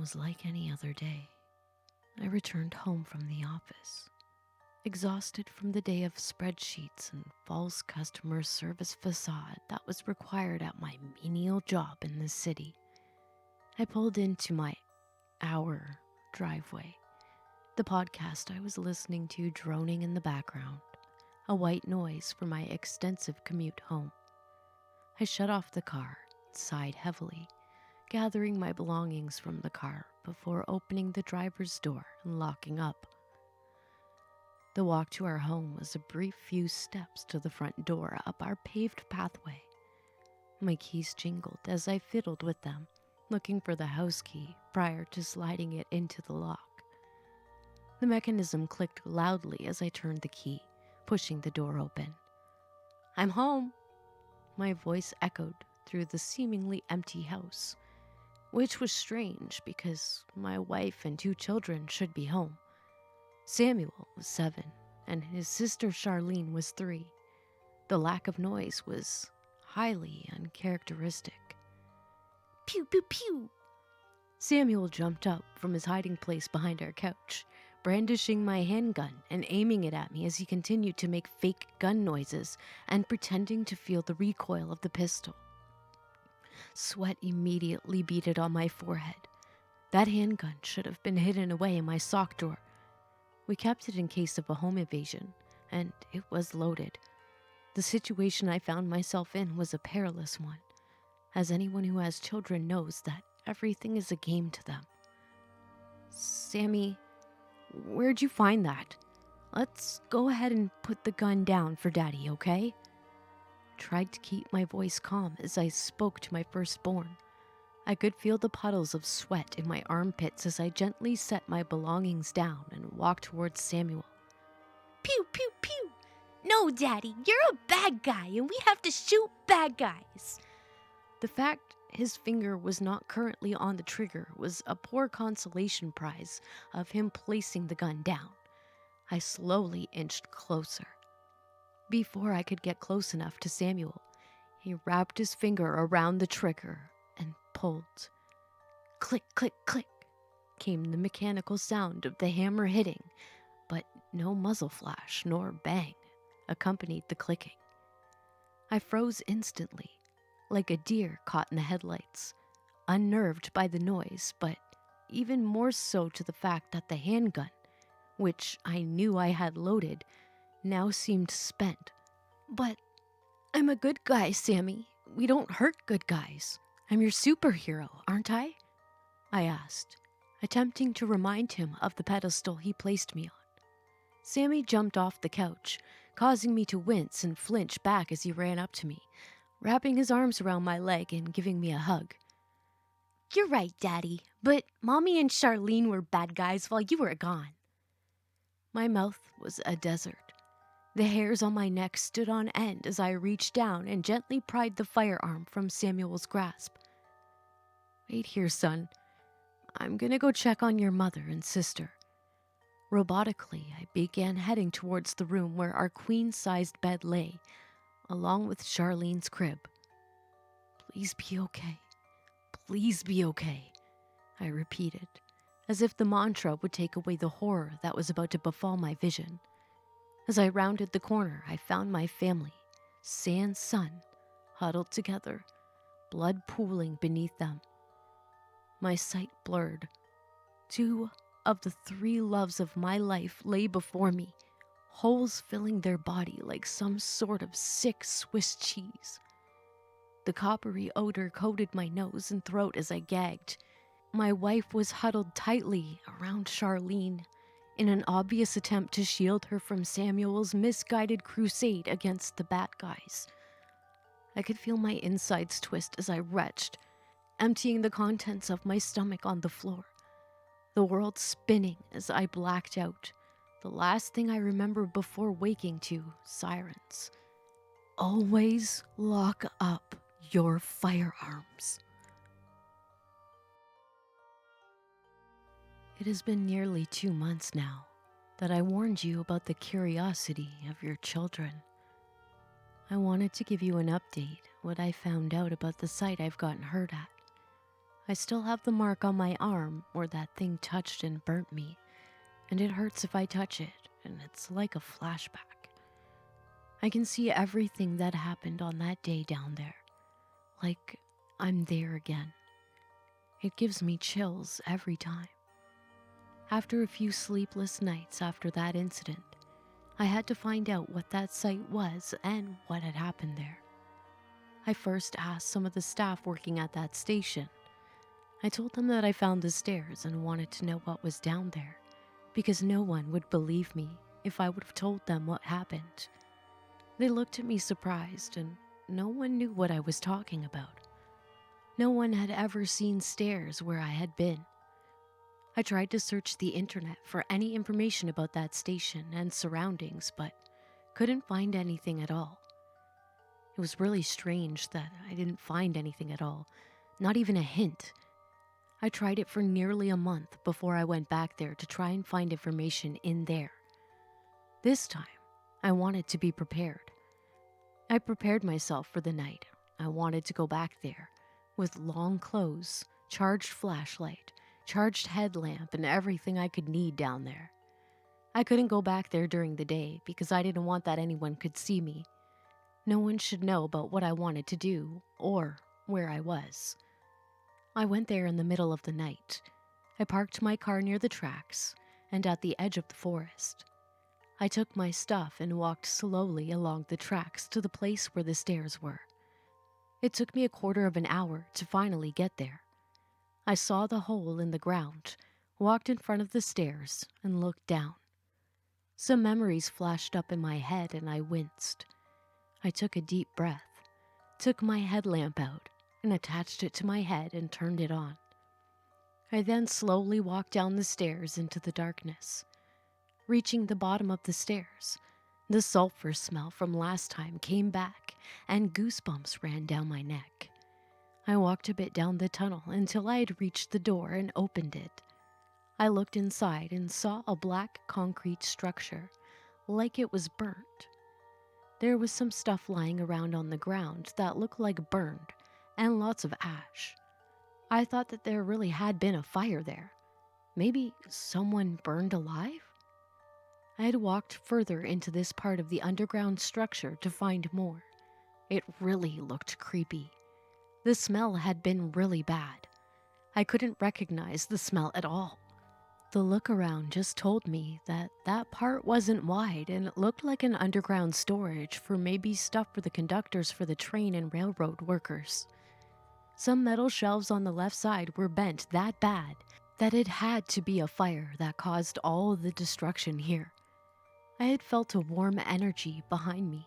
was like any other day. I returned home from the office, exhausted from the day of spreadsheets and false customer service facade that was required at my menial job in the city. I pulled into my hour driveway, the podcast I was listening to droning in the background, a white noise for my extensive commute home. I shut off the car, sighed heavily, gathering my belongings from the car before opening the driver's door and locking up. The walk to our home was a brief few steps to the front door up our paved pathway. My keys jingled as I fiddled with them, looking for the house key prior to sliding it into the lock. The mechanism clicked loudly as I turned the key, pushing the door open. "I'm home," my voice echoed through the seemingly empty house, which was strange because my wife and 2 children should be home. Samuel was 7, and his sister Charlene was 3. The lack of noise was highly uncharacteristic. Pew, pew, pew! Samuel jumped up from his hiding place behind our couch, brandishing my handgun and aiming it at me as he continued to make fake gun noises and pretending to feel the recoil of the pistol. Sweat immediately beaded on my forehead. That handgun should have been hidden away in my sock drawer. We kept it in case of a home invasion, and it was loaded. The situation I found myself in was a perilous one, as anyone who has children knows that everything is a game to them. "Sammy, where'd you find that? Let's go ahead and put the gun down for Daddy, okay?" Tried to keep my voice calm as I spoke to my firstborn. I could feel the puddles of sweat in my armpits as I gently set my belongings down and walked towards Samuel. "Pew, pew, pew! No, Daddy, you're a bad guy and we have to shoot bad guys." The fact his finger was not currently on the trigger was a poor consolation prize of him placing the gun down. I slowly inched closer. Before I could get close enough to Samuel, he wrapped his finger around the trigger and pulled. Click, click, click came the mechanical sound of the hammer hitting, but no muzzle flash nor bang accompanied the clicking. I froze instantly, like a deer caught in the headlights, unnerved by the noise, but even more so to the fact that the handgun, which I knew I had loaded, now seemed spent. "But I'm a good guy, Sammy. We don't hurt good guys. I'm your superhero, aren't I?" I asked, attempting to remind him of the pedestal he placed me on. Sammy jumped off the couch, causing me to wince and flinch back as he ran up to me, wrapping his arms around my leg and giving me a hug. "You're right, Daddy, but Mommy and Charlene were bad guys while you were gone." My mouth was a desert. The hairs on my neck stood on end as I reached down and gently pried the firearm from Samuel's grasp. "Wait here, son. I'm gonna go check on your mother and sister." Robotically, I began heading towards the room where our queen-sized bed lay, along with Charlene's crib. "Please be okay. Please be okay," I repeated, as if the mantra would take away the horror that was about to befall my vision. As I rounded the corner, I found my family, sans son, huddled together, blood pooling beneath them. My sight blurred. 2 of the 3 loves of my life lay before me, holes filling their body like some sort of sick Swiss cheese. The coppery odor coated my nose and throat as I gagged. My wife was huddled tightly around Charlene in an obvious attempt to shield her from Samuel's misguided crusade against the bad guys. I could feel my insides twist as I retched, emptying the contents of my stomach on the floor. The world spinning as I blacked out, the last thing I remember before waking to sirens. "Always lock up your firearms." It has been nearly 2 months now that I warned you about the curiosity of your children. I wanted to give you an update, what I found out about the site I've gotten hurt at. I still have the mark on my arm where that thing touched and burnt me, and it hurts if I touch it, and it's like a flashback. I can see everything that happened on that day down there, like I'm there again. It gives me chills every time. After a few sleepless nights after that incident, I had to find out what that site was and what had happened there. I first asked some of the staff working at that station. I told them that I found the stairs and wanted to know what was down there, because no one would believe me if I would have told them what happened. They looked at me surprised, and no one knew what I was talking about. No one had ever seen stairs where I had been. I tried to search the internet for any information about that station and surroundings, but couldn't find anything at all. It was really strange that I didn't find anything at all, not even a hint. I tried it for nearly a month before I went back there to try and find information in there. This time, I wanted to be prepared. I prepared myself for the night. I wanted to go back there with long clothes, charged flashlight, charged headlamp, and everything I could need down there. I couldn't go back there during the day because I didn't want that anyone could see me. No one should know about what I wanted to do or where I was. I went there in the middle of the night. I parked my car near the tracks and at the edge of the forest. I took my stuff and walked slowly along the tracks to the place where the stairs were. It took me a quarter of an hour to finally get there. I saw the hole in the ground, walked in front of the stairs, and looked down. Some memories flashed up in my head and I winced. I took a deep breath, took my headlamp out, and attached it to my head and turned it on. I then slowly walked down the stairs into the darkness. Reaching the bottom of the stairs, the sulfur smell from last time came back and goosebumps ran down my neck. I walked a bit down the tunnel until I had reached the door and opened it. I looked inside and saw a black concrete structure, like it was burnt. There was some stuff lying around on the ground that looked like burned, and lots of ash. I thought that there really had been a fire there. Maybe someone burned alive? I had walked further into this part of the underground structure to find more. It really looked creepy. The smell had been really bad. I couldn't recognize the smell at all. The look around just told me that that part wasn't wide and it looked like an underground storage for maybe stuff for the conductors for the train and railroad workers. Some metal shelves on the left side were bent that bad that it had to be a fire that caused all the destruction here. I had felt a warm energy behind me,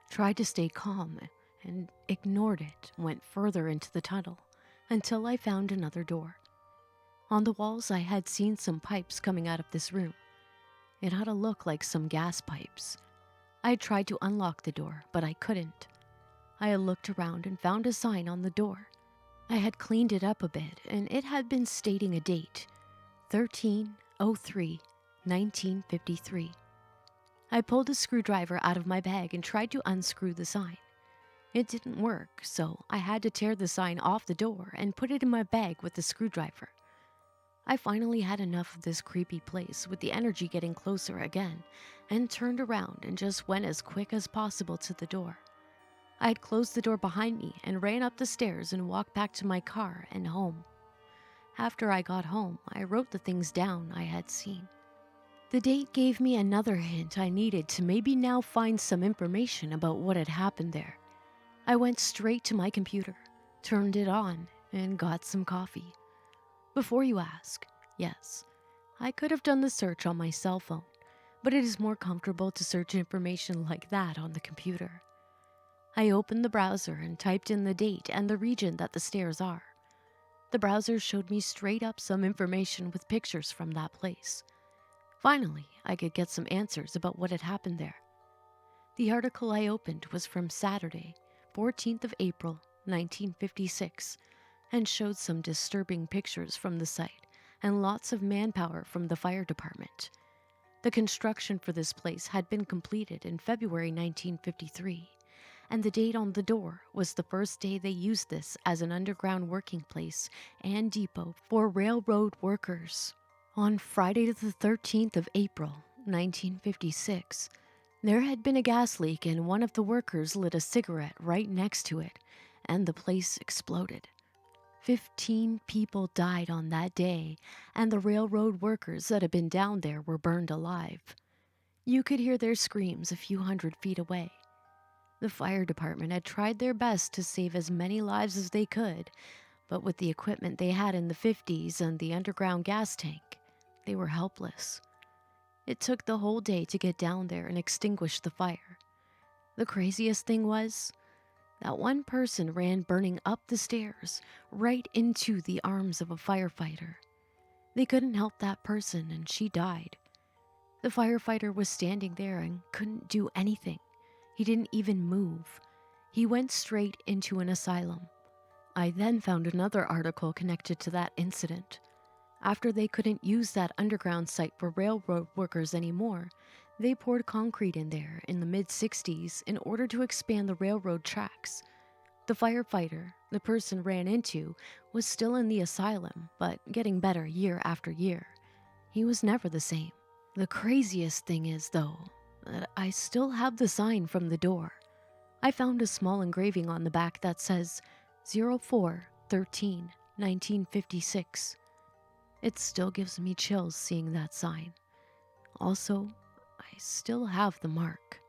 tried to stay calm, and ignored it, went further into the tunnel until I found another door. On the walls, I had seen some pipes coming out of this room. It had a look like some gas pipes. I had tried to unlock the door, but I couldn't. I had looked around and found a sign on the door. I had cleaned it up a bit, and it had been stating a date, 13/03/1953. I pulled a screwdriver out of my bag and tried to unscrew the sign. It didn't work, so I had to tear the sign off the door and put it in my bag with the screwdriver. I finally had enough of this creepy place with the energy getting closer again and turned around and just went as quick as possible to the door. I had closed the door behind me and ran up the stairs and walked back to my car and home. After I got home, I wrote the things down I had seen. The date gave me another hint I needed to maybe now find some information about what had happened there. I went straight to my computer, turned it on, and got some coffee. Before you ask, yes, I could have done the search on my cell phone, but it is more comfortable to search information like that on the computer. I opened the browser and typed in the date and the region that the stairs are. The browser showed me straight up some information with pictures from that place. Finally, I could get some answers about what had happened there. The article I opened was from Saturday, 14th of April, 1956, and showed some disturbing pictures from the site and lots of manpower from the fire department. The construction for this place had been completed in February 1953, and the date on the door was the first day they used this as an underground working place and depot for railroad workers. On Friday the 13th of April, 1956, there had been a gas leak and one of the workers lit a cigarette right next to it, and the place exploded. 15 people died on that day, and the railroad workers that had been down there were burned alive. You could hear their screams a few hundred feet away. The fire department had tried their best to save as many lives as they could, but with the equipment they had in the 50s and the underground gas tank, they were helpless. It took the whole day to get down there and extinguish the fire. The craziest thing was that one person ran burning up the stairs right into the arms of a firefighter. They couldn't help that person and she died. The firefighter was standing there and couldn't do anything. He didn't even move. He went straight into an asylum. I then found another article connected to that incident. After they couldn't use that underground site for railroad workers anymore, they poured concrete in there in the mid-60s in order to expand the railroad tracks. The firefighter the person ran into was still in the asylum, but getting better year after year. He was never the same. The craziest thing is, though, that I still have the sign from the door. I found a small engraving on the back that says 04/13/1956. It still gives me chills seeing that sign. Also, I still have the mark.